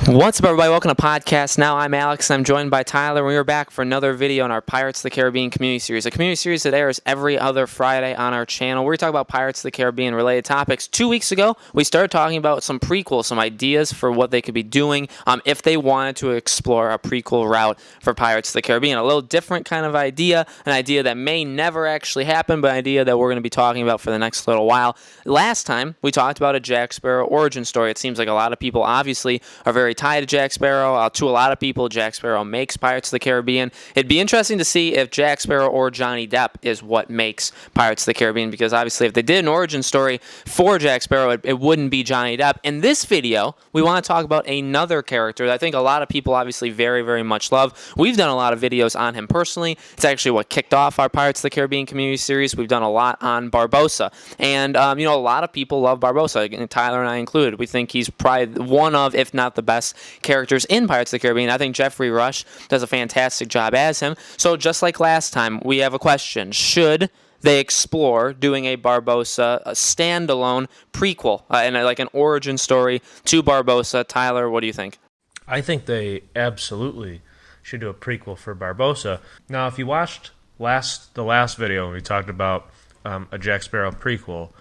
What's up, everybody? Welcome to Podcast Now. I'm Alex, and I'm joined by Tyler. We are back for another video on our Pirates of the Caribbean community series, a community series that airs every other Friday on our channel. We talk about Pirates of the Caribbean related topics. 2 weeks ago, we started talking about some prequels, some ideas for what they could be doing if they wanted to explore a prequel route for Pirates of the Caribbean. A little different kind of idea, an idea that may never actually happen, but an idea that we're going to be talking about for the next little while. Last time, we talked about a Jack Sparrow origin story. It seems like a lot of people obviously are very tied to Jack Sparrow. To a lot of people, Jack Sparrow makes Pirates of the Caribbean. It'd be interesting to see if Jack Sparrow or Johnny Depp is what makes Pirates of the Caribbean, because obviously if they did an origin story for Jack Sparrow, it wouldn't be Johnny Depp. In this video, we want to talk about another character that I think a lot of people obviously very, very much love. We've done a lot of videos on him personally. It's actually what kicked off our Pirates of the Caribbean community series. We've done a lot on Barbossa. And, a lot of people love Barbossa, Tyler and I included. We think he's probably one of, if not the best characters in Pirates of the Caribbean. I think Jeffrey Rush does a fantastic job as him. So just like last time, we have a question. Should they explore doing a Barbossa standalone prequel and like an origin story to Barbossa? Tyler, what do you think? I think they absolutely should do a prequel for Barbossa. Now, if you watched the last video when we talked about a Jack Sparrow prequel,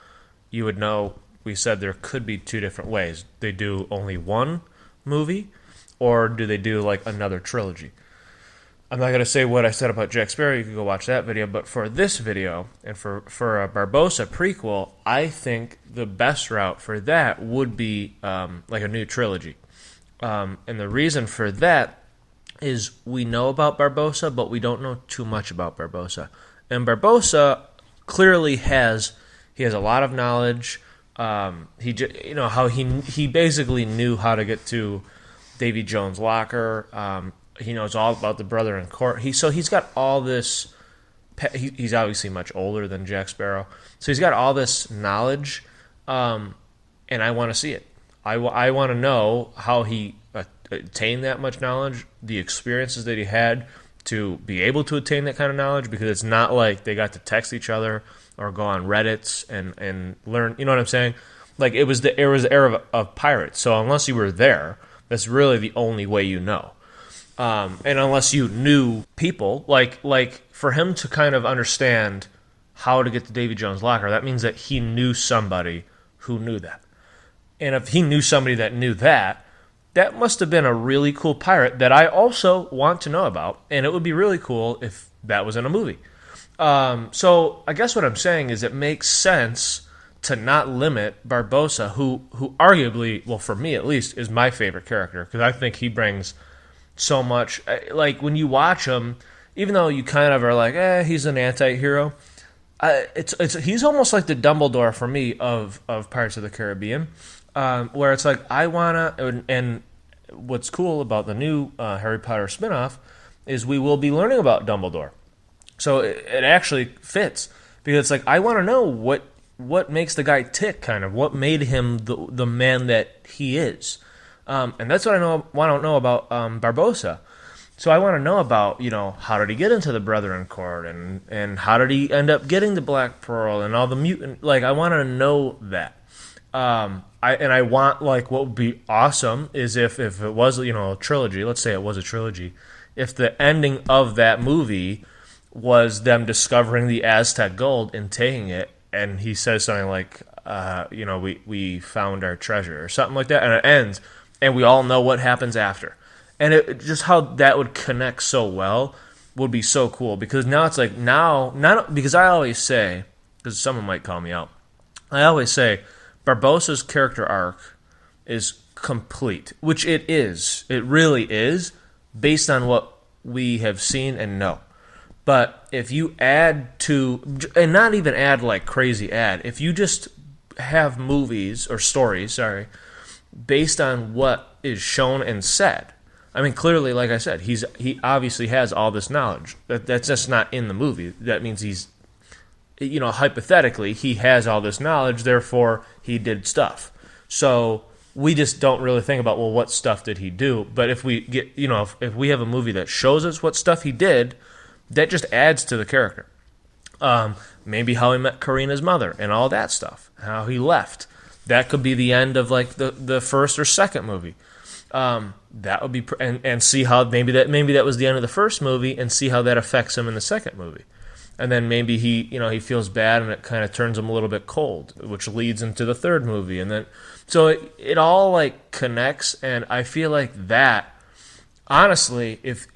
you would know we said there could be two different ways. They do only one movie, or do they do like another trilogy? I'm not going to say what I said about Jack Sparrow. You can go watch that video. But for this video and for a Barbossa prequel, I think the best route for that would be like a new trilogy. And the reason for that is we know about Barbossa, but we don't know too much about Barbossa. And Barbossa clearly has a lot of knowledge. He basically knew how to get to Davy Jones' locker. He knows all about the brother in court. He's got all this. He's obviously much older than Jack Sparrow, so he's got all this knowledge, and I want to see it. I want to know how he attained that much knowledge, the experiences that he had to be able to attain that kind of knowledge, because it's not like they got to text each other or go on Reddits and learn. You know what I'm saying? Like it was the era of pirates. So unless you were there, that's really the only way you know. And unless you knew people, like for him to kind of understand how to get to Davy Jones' locker, that means that he knew somebody who knew that. And if he knew somebody that knew that, that must have been a really cool pirate that I also want to know about. And it would be really cool if that was in a movie. So I guess what I'm saying is it makes sense to not limit Barbossa, who arguably, well, for me at least, is my favorite character, because I think he brings so much. Like, when you watch him, even though you kind of are like, he's an anti-hero, he's almost like the Dumbledore for me of Pirates of the Caribbean, where it's like, I want to, and what's cool about the new Harry Potter spinoff is we will be learning about Dumbledore. So it actually fits, because it's like, I want to know what makes the guy tick, kind of what made him the man that he is, and that's what I want to know about Barbossa. So I want to know about, how did he get into the Brethren Court, and how did he end up getting the Black Pearl and all the mutant. Like, I want to know that. I want, like, what would be awesome is if it was a trilogy. Let's say it was a trilogy. If the ending of that movie was them discovering the Aztec gold and taking it, and he says something like, we found our treasure, or something like that, and it ends, and we all know what happens after. And it just how that would connect so well would be so cool, because now it's like, because I always say, because someone might call me out, I always say Barbossa's character arc is complete, which it is. It really is, based on what we have seen and know. But if you add to, and not even add like crazy add, if you just have movies or stories, based on what is shown and said. I mean, clearly, like I said, he obviously has all this knowledge. That's just not in the movie. That means he's, hypothetically, he has all this knowledge, therefore he did stuff. So we just don't really think about, well, what stuff did he do? But if we get, if we have a movie that shows us what stuff he did, that just adds to the character. Maybe how he met Karina's mother and all that stuff, how he left. That could be the end of like the first or second movie. That would be and see how maybe that was the end of the first movie, and see how that affects him in the second movie. And then maybe he feels bad, and it kind of turns him a little bit cold, which leads into the third movie. And then so it all like connects, and I feel like that, honestly, if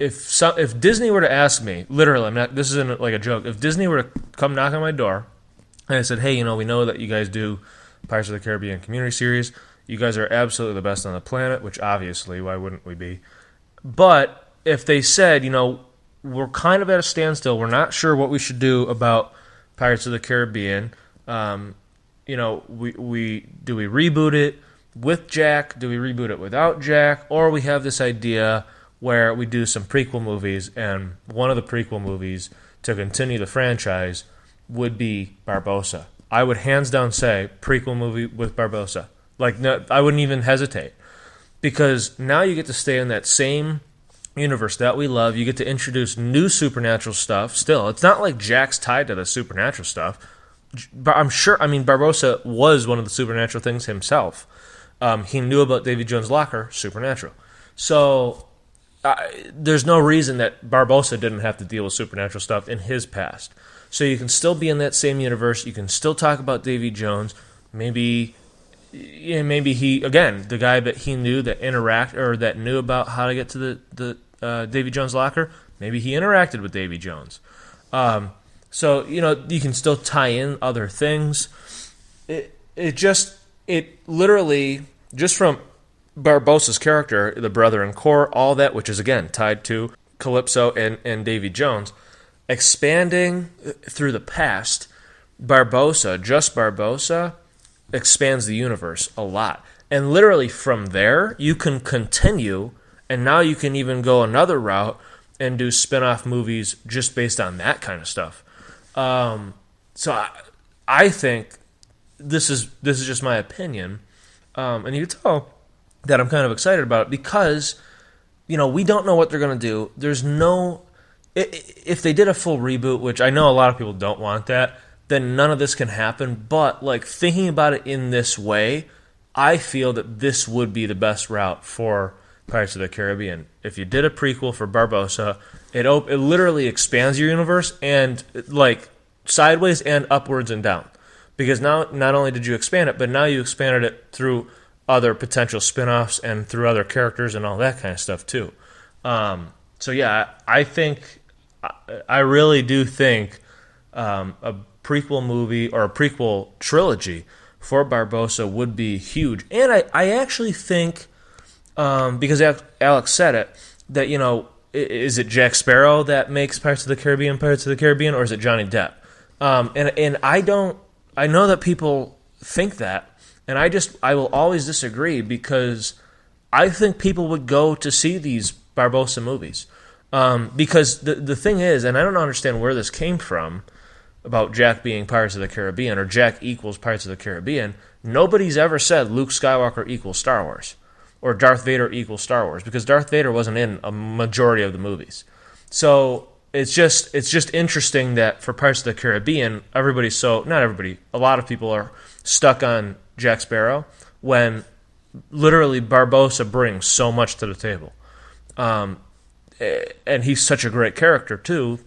Disney were to ask me, literally, this isn't like a joke, if Disney were to come knock on my door and I said, hey, we know that you guys do Pirates of the Caribbean Community Series. You guys are absolutely the best on the planet, which obviously, why wouldn't we be? But if they said, we're kind of at a standstill, we're not sure what we should do about Pirates of the Caribbean. Do we reboot it with Jack? Do we reboot it without Jack? Or we have this idea where we do some prequel movies, and one of the prequel movies to continue the franchise would be Barbossa. I would hands down say prequel movie with Barbossa. Like, no, I wouldn't even hesitate, because now you get to stay in that same universe that we love. You get to introduce new supernatural stuff. Still, it's not like Jack's tied to the supernatural stuff. Barbossa was one of the supernatural things himself. He knew about Davy Jones' locker, supernatural. So there's no reason that Barbossa didn't have to deal with supernatural stuff in his past. So you can still be in that same universe. You can still talk about Davy Jones. Maybe he, again, the guy that he knew that knew about how to get to the Davy Jones locker, maybe he interacted with Davy Jones. So you can still tie in other things. It literally, just from Barbossa's character, the brother in core, all that, which is again tied to Calypso and Davy Jones, expanding through the past, Barbossa expands the universe a lot. And literally from there, you can continue, and now you can even go another route and do spin-off movies just based on that kind of stuff. So I think this is just my opinion, and you can tell that I'm kind of excited about it, because we don't know what they're going to do. There's no, if they did a full reboot, which I know a lot of people don't want that, then none of this can happen. But like, thinking about it in this way, I feel that this would be the best route for Pirates of the Caribbean. If you did a prequel for Barbossa, it literally expands your universe, and like sideways and upwards and down. Because now not only did you expand it, but now you expanded it through other potential spin-offs and through other characters and all that kind of stuff too. So yeah, I really do think a prequel movie or a prequel trilogy for Barbossa would be huge. And I actually think, because Alex said it, that, is it Jack Sparrow that makes Pirates of the Caribbean, or is it Johnny Depp? And I know that people think that, and I will always disagree, because I think people would go to see these Barbossa movies. Because the thing is, and I don't understand where this came from, about Jack being Pirates of the Caribbean, or Jack equals Pirates of the Caribbean. Nobody's ever said Luke Skywalker equals Star Wars, or Darth Vader equals Star Wars, because Darth Vader wasn't in a majority of the movies. So it's just interesting that for Pirates of the Caribbean, not everybody, a lot of people are stuck on Jack Sparrow, when literally Barbossa brings so much to the table. And he's such a great character too.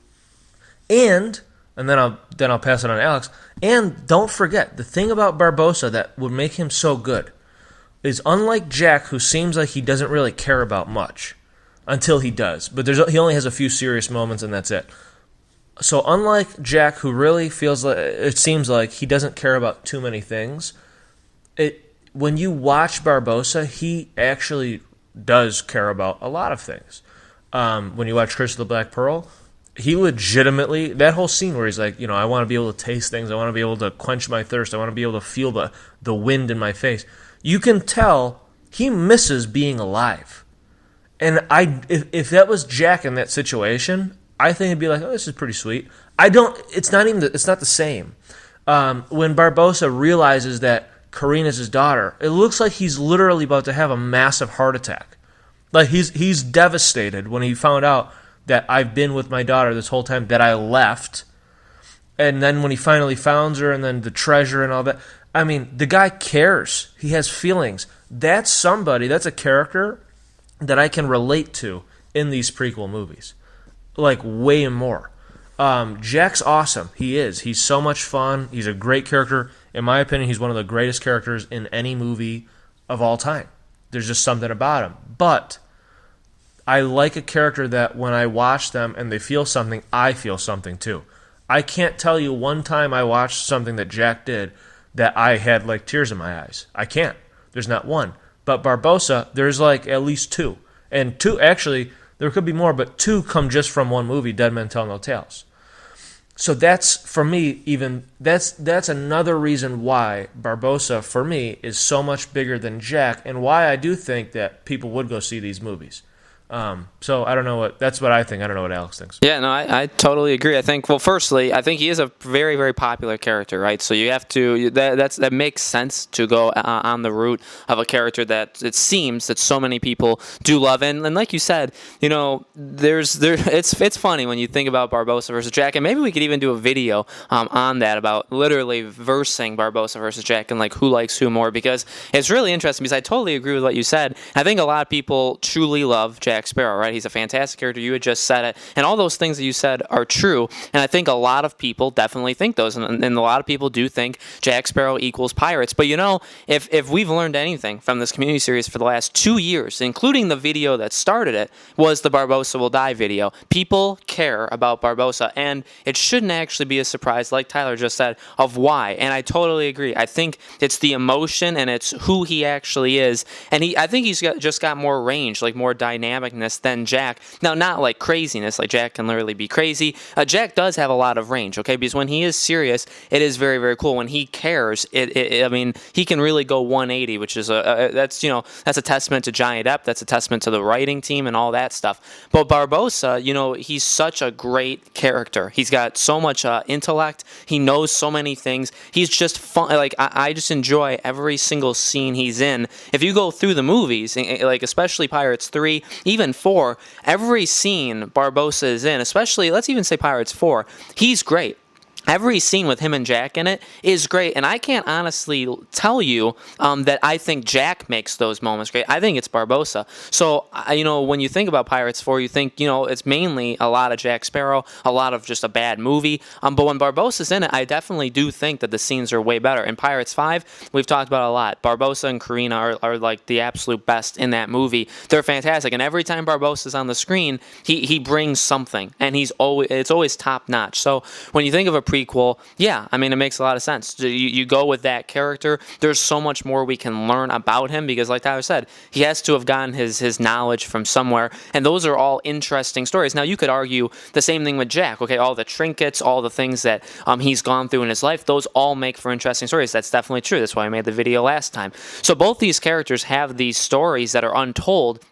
And then I'll pass it on to Alex. And don't forget, the thing about Barbossa that would make him so good is, unlike Jack, who seems like he doesn't really care about much until he does, but he only has a few serious moments and that's it. So unlike Jack, who really feels like, it seems like he doesn't care about too many things, when you watch Barbossa, he actually does care about a lot of things. When you watch Curse of the Black Pearl, he legitimately, that whole scene where he's like, I want to be able to taste things, I want to be able to quench my thirst, I want to be able to feel the wind in my face. You can tell he misses being alive. And if that was Jack in that situation, I think it'd be like, oh, this is pretty sweet. It's not the same. When Barbossa realizes that Karina's his daughter, it looks like he's literally about to have a massive heart attack. Like, he's devastated when he found out that I've been with my daughter this whole time, that I left. And then when he finally found her, and then the treasure and all that, I mean, the guy cares. He has feelings. That's a character that I can relate to in these prequel movies, like way more. Jack's awesome. He is. He's so much fun. He's a great character. In my opinion, he's one of the greatest characters in any movie of all time. There's just something about him. But I like a character that when I watch them and they feel something, I feel something too. I can't tell you one time I watched something that Jack did that I had like tears in my eyes. I can't. There's not one. But Barbossa, there's like at least two. And two, actually, there could be more, but two come just from one movie, Dead Men Tell No Tales. So that's, for me, that's another reason why Barbossa, for me, is so much bigger than Jack, and why I do think that people would go see these movies. So I don't know that's what I think. I don't know what Alex thinks. Yeah, no, I totally agree. I think, well, firstly, I think he is a very, very popular character, right? So you have to, that makes sense to go on the route of a character that it seems that so many people do love. And like you said, you know, it's funny when you think about Barbossa versus Jack, and maybe we could even do a video on that about literally versing Barbossa versus Jack and like who likes who more, because it's really interesting, because I totally agree with what you said. I think a lot of people truly love Jack Sparrow, right? He's a fantastic character. You had just said it, and all those things that you said are true. And I think a lot of people definitely think those, and a lot of people do think Jack Sparrow equals pirates. But you know, if we've learned anything from this community series for the last 2 years, including the video that started it, was the Barbossa Will Die video. People care about Barbossa, and it shouldn't actually be a surprise, like Tyler just said, of why. And I totally agree. I think it's the emotion and it's who he actually is, and I think he's just got more range, like more dynamic than Jack. Now, not like craziness, like Jack can literally be crazy. Jack does have a lot of range, okay? Because when he is serious, it is very, very cool. When he cares, I mean, he can really go 180, which is that's a testament to Johnny Depp. That's a testament to the writing team and all that stuff. But Barbossa, you know, he's such a great character. He's got so much intellect. He knows so many things. He's just fun. Like I just enjoy every single scene he's in. If you go through the movies, like especially Pirates 3, even 4, every scene Barbossa is in, especially, let's even say Pirates 4, he's great. Every scene with him and Jack in it is great, and I can't honestly tell you that I think Jack makes those moments great. I think it's Barbossa. So, you know, when you think about Pirates 4, you think, you know, it's mainly a lot of Jack Sparrow, a lot of just a bad movie. But when Barbossa's in it, I definitely do think that the scenes are way better. In Pirates 5, we've talked about it a lot. Barbossa and Karina are like the absolute best in that movie. They're fantastic, and every time Barbossa's on the screen, he brings something, and it's always top notch. So when you think of a prequel, yeah, I mean, it makes a lot of sense. You go with that character. There's so much more we can learn about him, because like Tyler said, he has to have gotten his knowledge from somewhere, and those are all interesting stories. Now, you could argue the same thing with Jack, okay? All the trinkets, all the things that he's gone through in his life, those all make for interesting stories. That's definitely true. That's why I made the video last time. So both these characters have these stories that are untold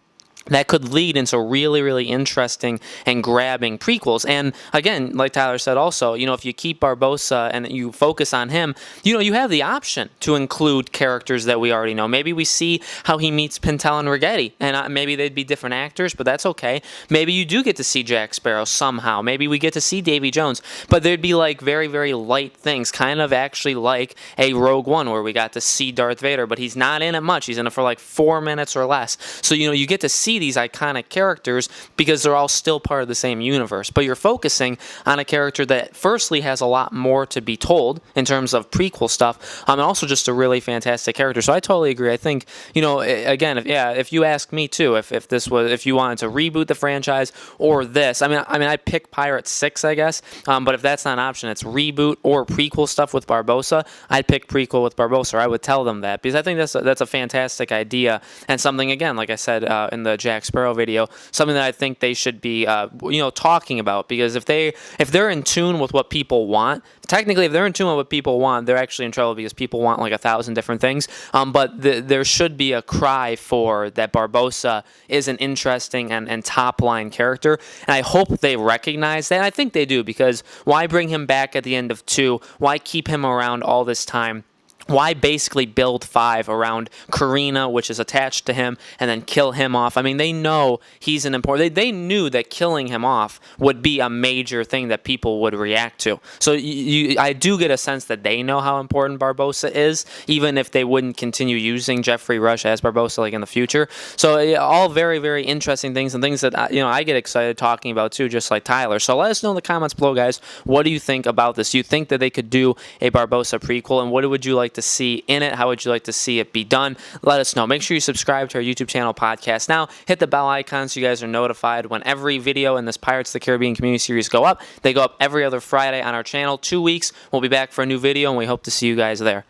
that could lead into really, really interesting and grabbing prequels. And again, like Tyler said also, you know, if you keep Barbossa and you focus on him, you know, you have the option to include characters that we already know. Maybe we see how he meets Pintel and Rigetti, and maybe they'd be different actors, but that's okay. Maybe you do get to see Jack Sparrow somehow. Maybe we get to see Davy Jones, but there'd be like very, very light things, kind of actually like a Rogue One where we got to see Darth Vader, but he's not in it much. He's in it for like 4 minutes or less. So, you know, you get to see these iconic characters because they're all still part of the same universe, but you're focusing on a character that firstly has a lot more to be told in terms of prequel stuff, and also just a really fantastic character. So I totally agree. I think, you know, again, if you ask me too, if you wanted to reboot the franchise or this, I mean I'd pick Pirates 6, I guess, but if that's not an option, it's reboot or prequel stuff with Barbossa, I'd pick prequel with Barbossa, or I would tell them that, because I think that's a fantastic idea, and something, again, like I said in the Jack Sparrow video, something that I think they should be, you know, talking about, because if they're in tune with what people want, technically, if they're in tune with what people want, they're actually in trouble, because people want like 1,000 different things. But there should be a cry for that Barbossa is an interesting and top line character, and I hope they recognize that. And I think they do, because why bring him back at the end of 2? Why keep him around all this time? why basically build 5 around Karina, which is attached to him, and then kill him off? I mean, they know he's an important... They knew that killing him off would be a major thing that people would react to. So I do get a sense that they know how important Barbossa is, even if they wouldn't continue using Jeffrey Rush as Barbossa like in the future. So all very, very interesting things, and things that I get excited talking about too, just like Tyler. So let us know in the comments below, guys. What do you think about this? Do you think that they could do a Barbossa prequel, and what would you like to see in it? How would you like to see it be done? Let us know. Make sure you subscribe to our YouTube channel, Podcast Now. Hit the bell icon so you guys are notified when every video in this Pirates of the Caribbean community series go up. They go up every other Friday on our channel. 2 weeks, we'll be back for a new video, and we hope to see you guys there.